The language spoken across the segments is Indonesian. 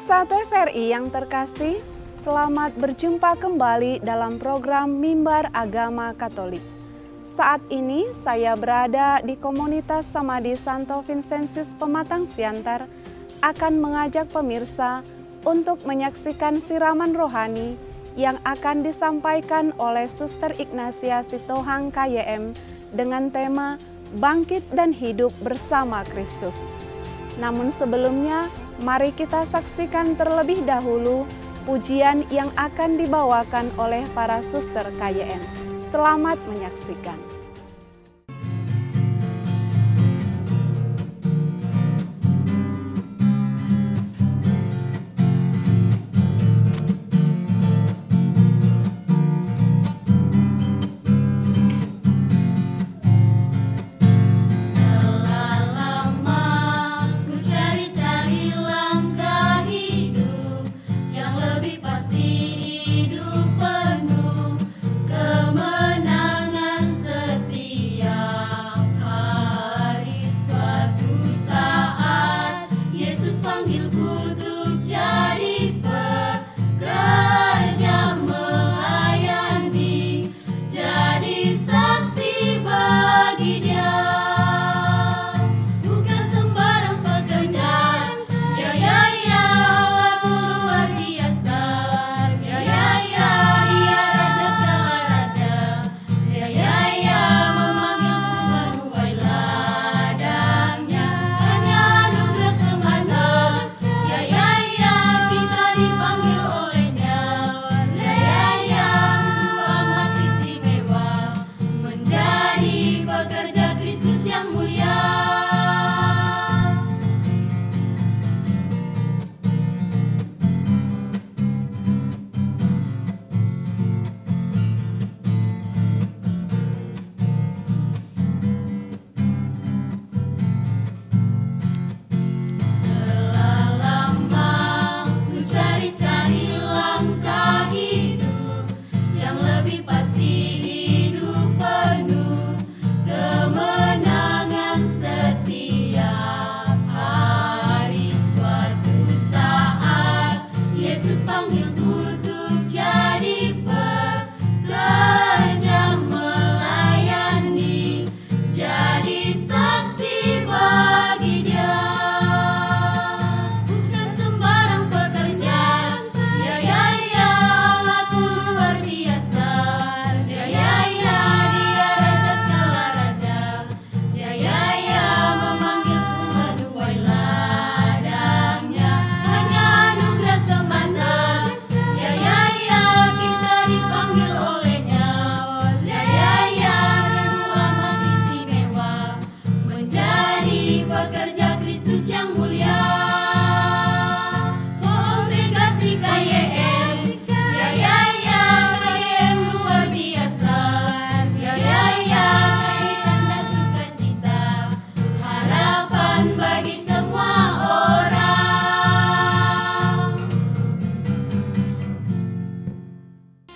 Pemirsa TVRI yang terkasih, selamat berjumpa kembali dalam program Mimbar Agama Katolik. Saat ini saya berada di komunitas Samadhi Santo Vincentius Pematang Siantar akan mengajak pemirsa untuk menyaksikan siraman rohani yang akan disampaikan oleh Suster Ignatia Sitohang KYM dengan tema Bangkit dan Hidup Bersama Kristus. Namun sebelumnya, mari kita saksikan terlebih dahulu pujian yang akan dibawakan oleh para suster KYM. Selamat menyaksikan.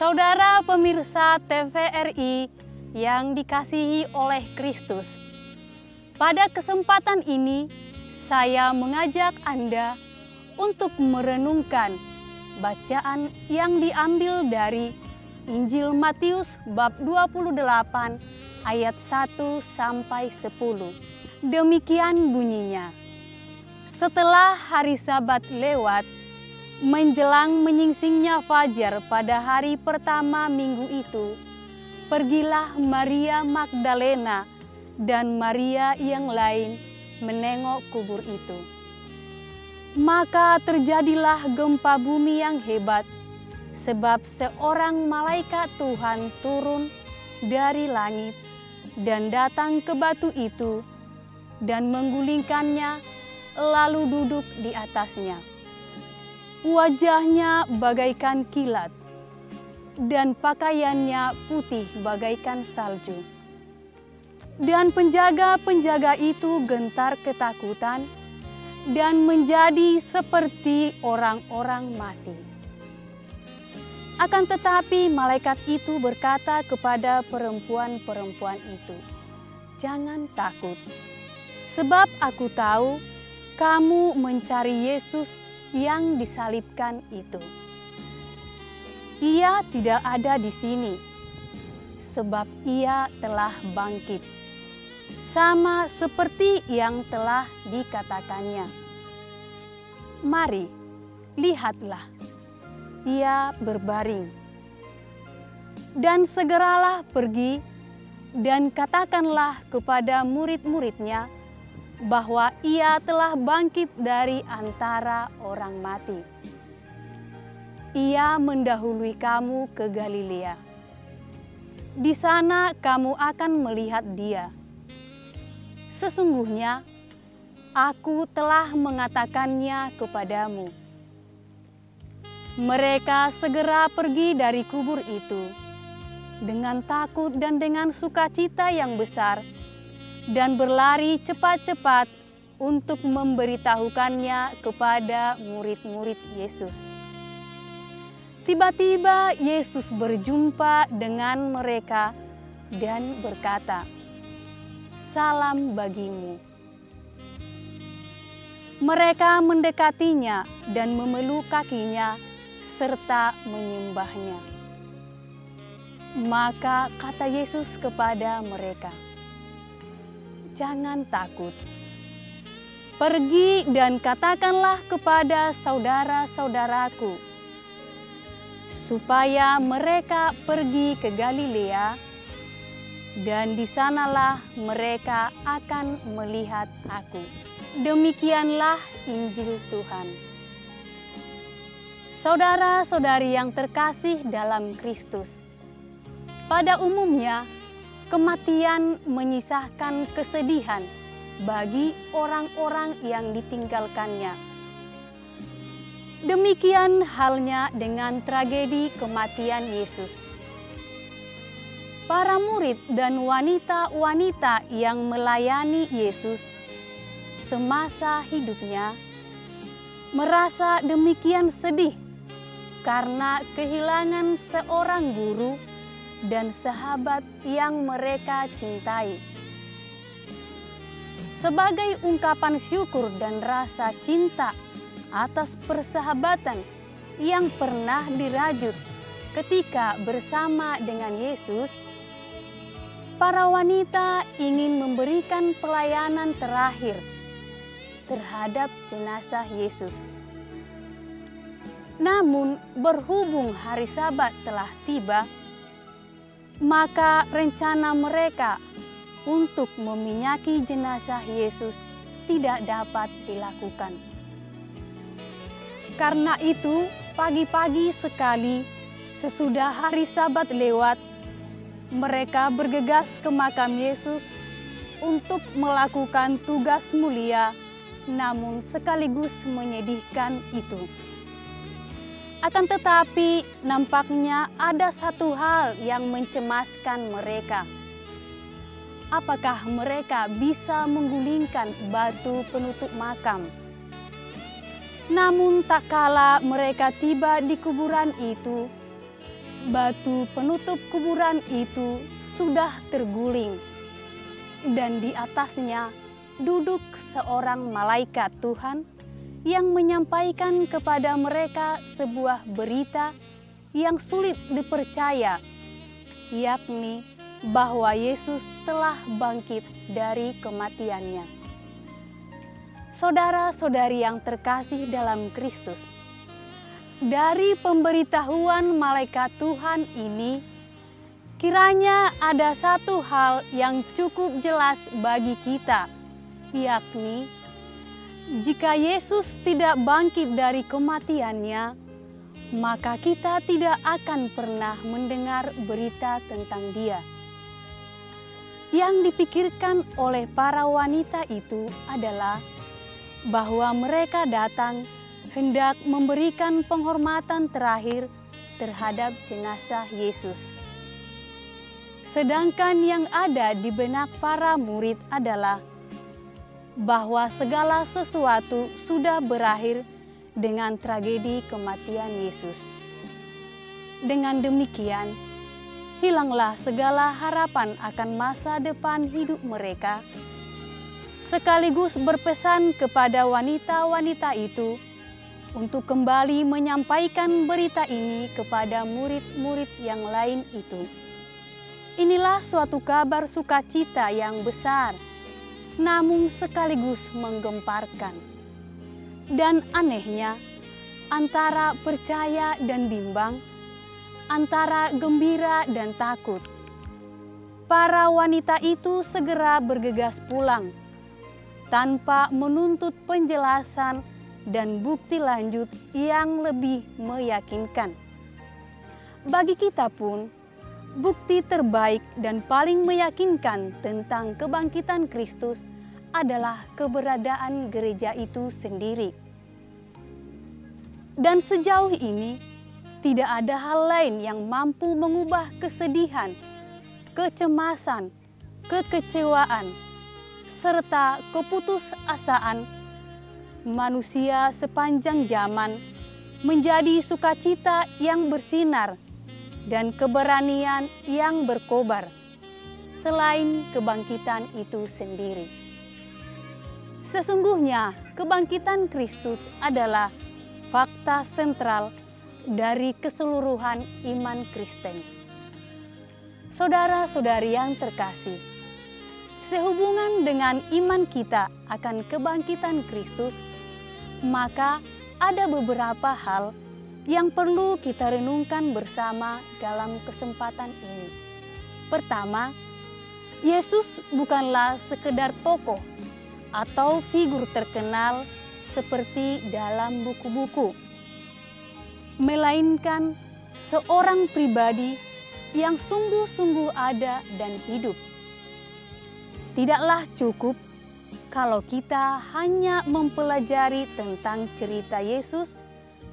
Saudara pemirsa TVRI yang dikasihi oleh Kristus, pada kesempatan ini saya mengajak Anda untuk merenungkan bacaan yang diambil dari Injil Matius bab 28 ayat 1 sampai 10. Demikian bunyinya. Setelah hari Sabat lewat, menjelang menyingsingnya fajar pada hari pertama minggu itu, pergilah Maria Magdalena dan Maria yang lain menengok kubur itu. Maka terjadilah gempa bumi yang hebat, sebab seorang malaikat Tuhan turun dari langit dan datang ke batu itu dan menggulingkannya, lalu duduk di atasnya. Wajahnya bagaikan kilat, dan pakaiannya putih bagaikan salju. Dan penjaga-penjaga itu gentar ketakutan dan menjadi seperti orang-orang mati. Akan tetapi malaikat itu berkata kepada perempuan-perempuan itu, "Jangan takut, sebab aku tahu kamu mencari Yesus yang disalibkan itu. Ia tidak ada di sini, sebab ia telah bangkit, sama seperti yang telah dikatakannya. Mari, lihatlah, ia berbaring. Dan segeralah pergi dan katakanlah kepada murid-muridnya bahwa ia telah bangkit dari antara orang mati. Ia mendahului kamu ke Galilea. Di sana kamu akan melihat dia. Sesungguhnya aku telah mengatakannya kepadamu. Mereka segera pergi dari kubur itu dengan takut dan dengan sukacita yang besar, dan berlari cepat-cepat untuk memberitahukannya kepada murid-murid Yesus. Tiba-tiba Yesus berjumpa dengan mereka dan berkata, "Salam bagimu." Mereka mendekatinya dan memeluk kakinya serta menyembahnya. Maka kata Yesus kepada mereka, "Jangan takut. Pergi dan katakanlah kepada saudara-saudaraku, supaya mereka pergi ke Galilea, dan di sanalah mereka akan melihat aku." Demikianlah Injil Tuhan. Saudara-saudari yang terkasih dalam Kristus, pada umumnya, kematian menyisakan kesedihan bagi orang-orang yang ditinggalkannya. Demikian halnya dengan tragedi kematian Yesus. Para murid dan wanita-wanita yang melayani Yesus semasa hidupnya merasa demikian sedih karena kehilangan seorang guru dan sahabat yang mereka cintai. Sebagai ungkapan syukur dan rasa cinta atas persahabatan yang pernah dirajut ketika bersama dengan Yesus, para wanita ingin memberikan pelayanan terakhir terhadap jenazah Yesus. Namun berhubung hari Sabat telah tiba, maka rencana mereka untuk meminyaki jenazah Yesus tidak dapat dilakukan. Karena itu, pagi-pagi sekali sesudah hari Sabat lewat, mereka bergegas ke makam Yesus untuk melakukan tugas mulia, namun sekaligus menyedihkan itu. Akan tetapi nampaknya ada satu hal yang mencemaskan mereka. Apakah mereka bisa menggulingkan batu penutup makam? Namun tak kala mereka tiba di kuburan itu, batu penutup kuburan itu sudah terguling, dan di atasnya duduk seorang malaikat Tuhan yang menyampaikan kepada mereka sebuah berita yang sulit dipercaya, yakni bahwa Yesus telah bangkit dari kematiannya. Saudara-saudari yang terkasih dalam Kristus, dari pemberitahuan malaikat Tuhan ini, kiranya ada satu hal yang cukup jelas bagi kita, yakni jika Yesus tidak bangkit dari kematiannya, maka kita tidak akan pernah mendengar berita tentang Dia. Yang dipikirkan oleh para wanita itu adalah bahwa mereka datang hendak memberikan penghormatan terakhir terhadap jenazah Yesus. Sedangkan yang ada di benak para murid adalah bahwa segala sesuatu sudah berakhir dengan tragedi kematian Yesus. Dengan demikian, hilanglah segala harapan akan masa depan hidup mereka, sekaligus berpesan kepada wanita-wanita itu untuk kembali menyampaikan berita ini kepada murid-murid yang lain itu. Inilah suatu kabar sukacita yang besar, namun sekaligus menggemparkan. Dan anehnya, antara percaya dan bimbang, antara gembira dan takut, para wanita itu segera bergegas pulang tanpa menuntut penjelasan dan bukti lanjut yang lebih meyakinkan. Bagi kita pun, bukti terbaik dan paling meyakinkan tentang kebangkitan Kristus adalah keberadaan gereja itu sendiri. Dan sejauh ini, tidak ada hal lain yang mampu mengubah kesedihan, kecemasan, kekecewaan, serta keputusasaan manusia sepanjang zaman menjadi sukacita yang bersinar dan keberanian yang berkobar, selain kebangkitan itu sendiri. Sesungguhnya kebangkitan Kristus adalah fakta sentral dari keseluruhan iman Kristen. Saudara-saudari yang terkasih, sehubungan dengan iman kita akan kebangkitan Kristus, maka ada beberapa hal yang perlu kita renungkan bersama dalam kesempatan ini. Pertama, Yesus bukanlah sekedar tokoh atau figur terkenal seperti dalam buku-buku, melainkan seorang pribadi yang sungguh-sungguh ada dan hidup. Tidaklah cukup kalau kita hanya mempelajari tentang cerita Yesus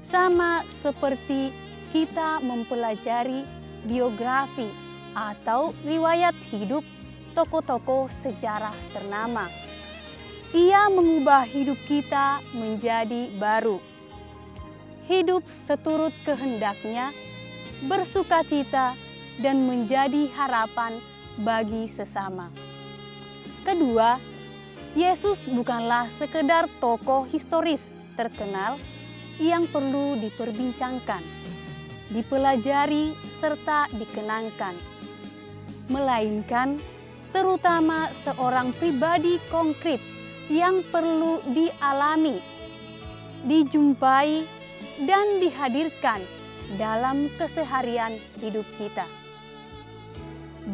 sama seperti kita mempelajari biografi atau riwayat hidup tokoh-tokoh sejarah ternama. Ia mengubah hidup kita menjadi baru. Hidup seturut kehendaknya, bersukacita, dan menjadi harapan bagi sesama. Kedua, Yesus bukanlah sekedar tokoh historis terkenal yang perlu diperbincangkan, dipelajari, serta dikenangkan, melainkan terutama seorang pribadi konkret yang perlu dialami, dijumpai, dan dihadirkan dalam keseharian hidup kita.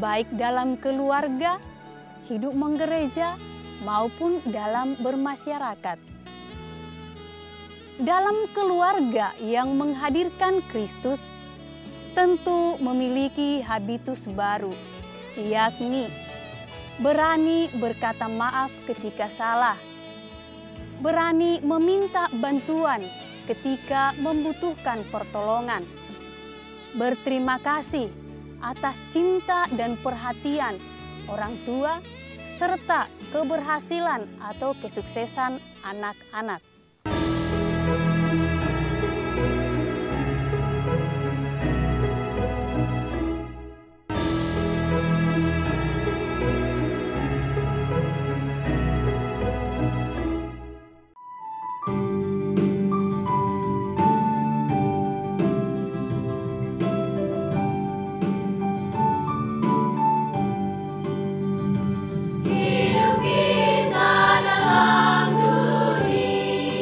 Baik dalam keluarga, hidup menggereja, maupun dalam bermasyarakat. Dalam keluarga yang menghadirkan Kristus, tentu memiliki habitus baru, yakni berani berkata maaf ketika salah, berani meminta bantuan ketika membutuhkan pertolongan, berterima kasih atas cinta dan perhatian orang tua, serta keberhasilan atau kesuksesan anak-anak. Hidup kita dalam dunia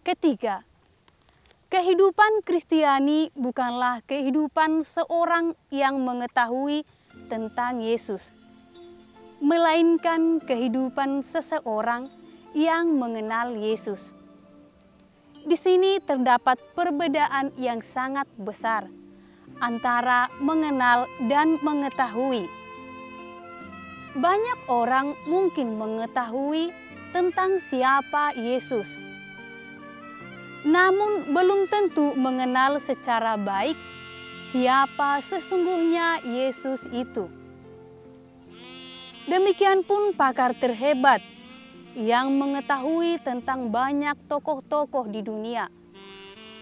Ketiga, kehidupan Kristiani bukanlah kehidupan seorang yang mengetahui tentang Yesus, melainkan kehidupan seseorang yang mengenal Yesus. Di sini terdapat perbedaan yang sangat besar antara mengenal dan mengetahui. Banyak orang mungkin mengetahui tentang siapa Yesus, namun belum tentu mengenal secara baik siapa sesungguhnya Yesus itu. Demikian pun pakar terhebat yang mengetahui tentang banyak tokoh-tokoh di dunia,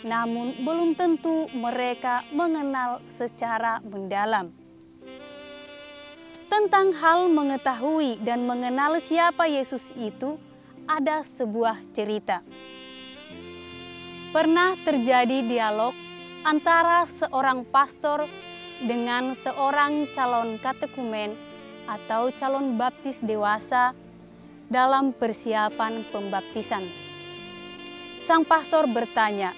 namun belum tentu mereka mengenal secara mendalam. Tentang hal mengetahui dan mengenal siapa Yesus itu ada sebuah cerita. Pernah terjadi dialog antara seorang pastor dengan seorang calon katekumen atau calon baptis dewasa dalam persiapan pembaptisan. Sang pastor bertanya,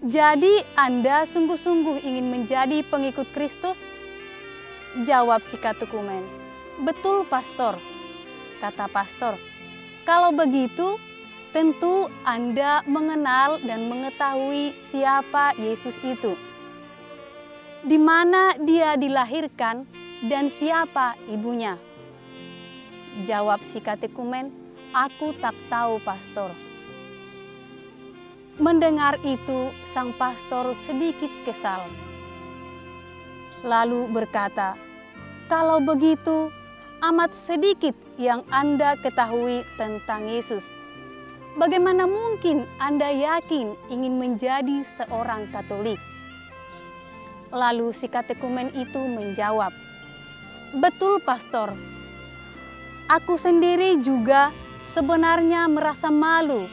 "Jadi Anda sungguh-sungguh ingin menjadi pengikut Kristus?" Jawab si katekumen, "Betul, pastor," kata pastor. "Kalau begitu, tentu Anda mengenal dan mengetahui siapa Yesus itu, di mana Dia dilahirkan dan siapa ibunya." Jawab si katekumen, "Aku tak tahu, pastor." Mendengar itu, sang pastor sedikit kesal. Lalu berkata, "Kalau begitu, amat sedikit yang Anda ketahui tentang Yesus. Bagaimana mungkin Anda yakin ingin menjadi seorang Katolik?" Lalu si katekumen itu menjawab, "Betul, pastor. Aku sendiri juga sebenarnya merasa malu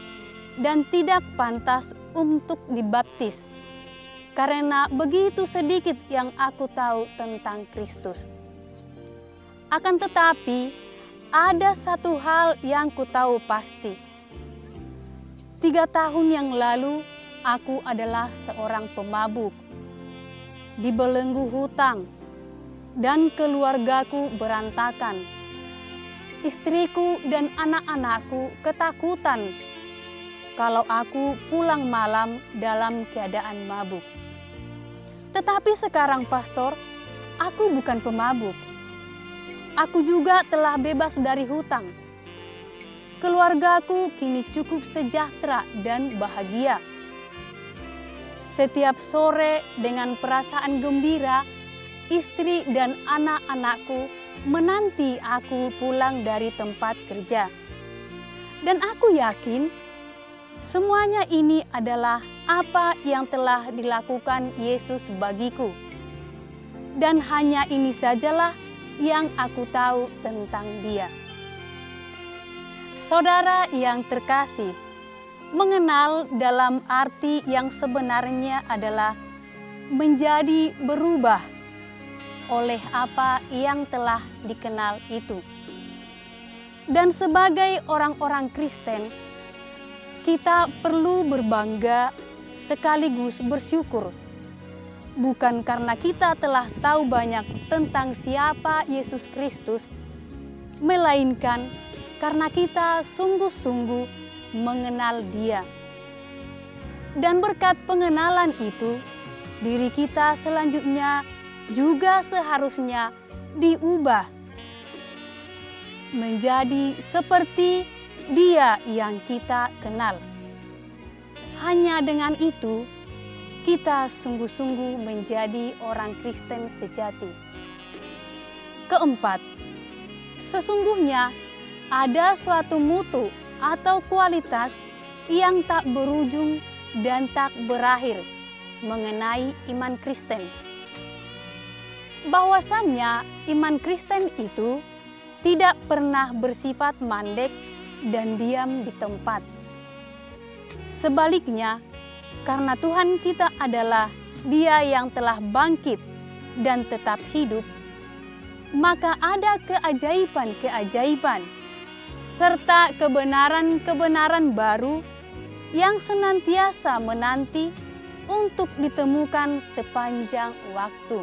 dan tidak pantas untuk dibaptis, karena begitu sedikit yang aku tahu tentang Kristus. Akan tetapi, ada satu hal yang ku tahu pasti. 3 tahun yang lalu, aku adalah seorang pemabuk, dibelenggu hutang, dan keluargaku berantakan. Istriku dan anak-anakku ketakutan kalau aku pulang malam dalam keadaan mabuk. Tetapi sekarang, pastor, aku bukan pemabuk. Aku juga telah bebas dari hutang. Keluargaku kini cukup sejahtera dan bahagia. Setiap sore dengan perasaan gembira, istri dan anak-anakku menanti aku pulang dari tempat kerja. Dan aku yakin semuanya ini adalah apa yang telah dilakukan Yesus bagiku. Dan hanya ini sajalah yang aku tahu tentang Dia." Saudara yang terkasih, mengenal dalam arti yang sebenarnya adalah menjadi berubah oleh apa yang telah dikenal itu. Dan sebagai orang-orang Kristen, kita perlu berbangga sekaligus bersyukur. Bukan karena kita telah tahu banyak tentang siapa Yesus Kristus, melainkan karena kita sungguh-sungguh mengenal Dia. Dan berkat pengenalan itu, diri kita selanjutnya juga seharusnya diubah menjadi seperti Dia yang kita kenal. Hanya dengan itu, kita sungguh-sungguh menjadi orang Kristen sejati. Keempat, sesungguhnya ada suatu mutu atau kualitas yang tak berujung dan tak berakhir mengenai iman Kristen. Bahwasannya iman Kristen itu tidak pernah bersifat mandek dan diam di tempat. Sebaliknya, karena Tuhan kita adalah Dia yang telah bangkit dan tetap hidup, maka ada keajaiban-keajaiban serta kebenaran-kebenaran baru yang senantiasa menanti untuk ditemukan sepanjang waktu.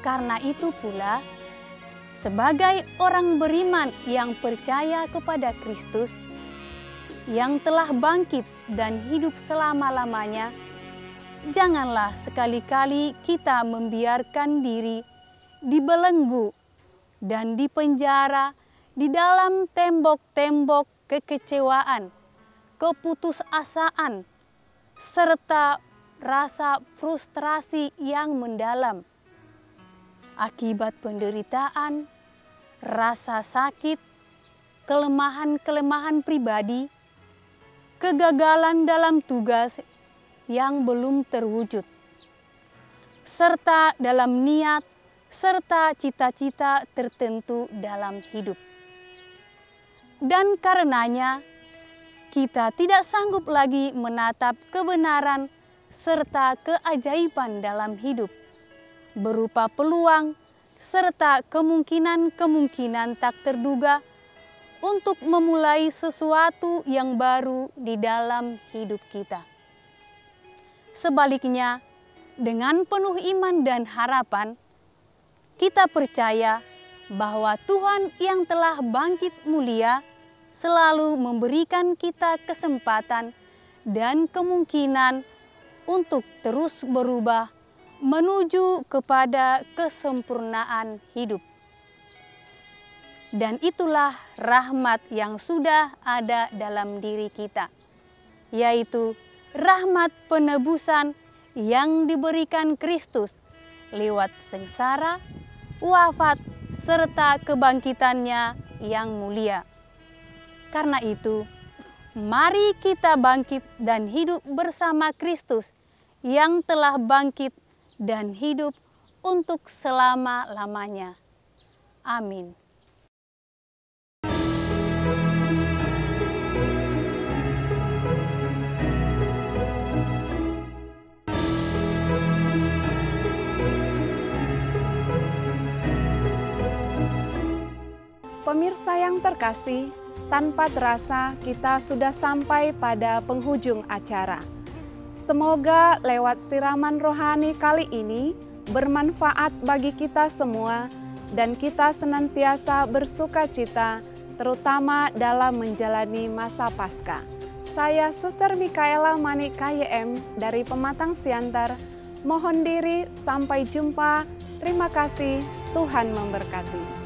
Karena itu pula, sebagai orang beriman yang percaya kepada Kristus, yang telah bangkit dan hidup selama-lamanya, janganlah sekali-kali kita membiarkan diri dibelenggu dan dipenjara di dalam tembok-tembok kekecewaan, keputusasaan, serta rasa frustrasi yang mendalam akibat penderitaan, rasa sakit, kelemahan-kelemahan pribadi, kegagalan dalam tugas yang belum terwujud, serta dalam niat serta cita-cita tertentu dalam hidup. Dan karenanya, kita tidak sanggup lagi menatap kebenaran serta keajaiban dalam hidup, berupa peluang serta kemungkinan-kemungkinan tak terduga untuk memulai sesuatu yang baru di dalam hidup kita. Sebaliknya, dengan penuh iman dan harapan, kita percaya bahwa Tuhan yang telah bangkit mulia selalu memberikan kita kesempatan dan kemungkinan untuk terus berubah menuju kepada kesempurnaan hidup. Dan itulah rahmat yang sudah ada dalam diri kita, yaitu rahmat penebusan yang diberikan Kristus lewat sengsara, wafat, serta kebangkitannya yang mulia. Karena itu, mari kita bangkit dan hidup bersama Kristus yang telah bangkit dan hidup untuk selama-lamanya. Amin. Pemirsa yang terkasih, tanpa terasa kita sudah sampai pada penghujung acara. Semoga lewat siraman rohani kali ini bermanfaat bagi kita semua dan kita senantiasa bersukacita, terutama dalam menjalani masa Paskah. Saya Suster Mikaela Manik KYM dari Pematang Siantar, mohon diri, sampai jumpa. Terima kasih, Tuhan memberkati.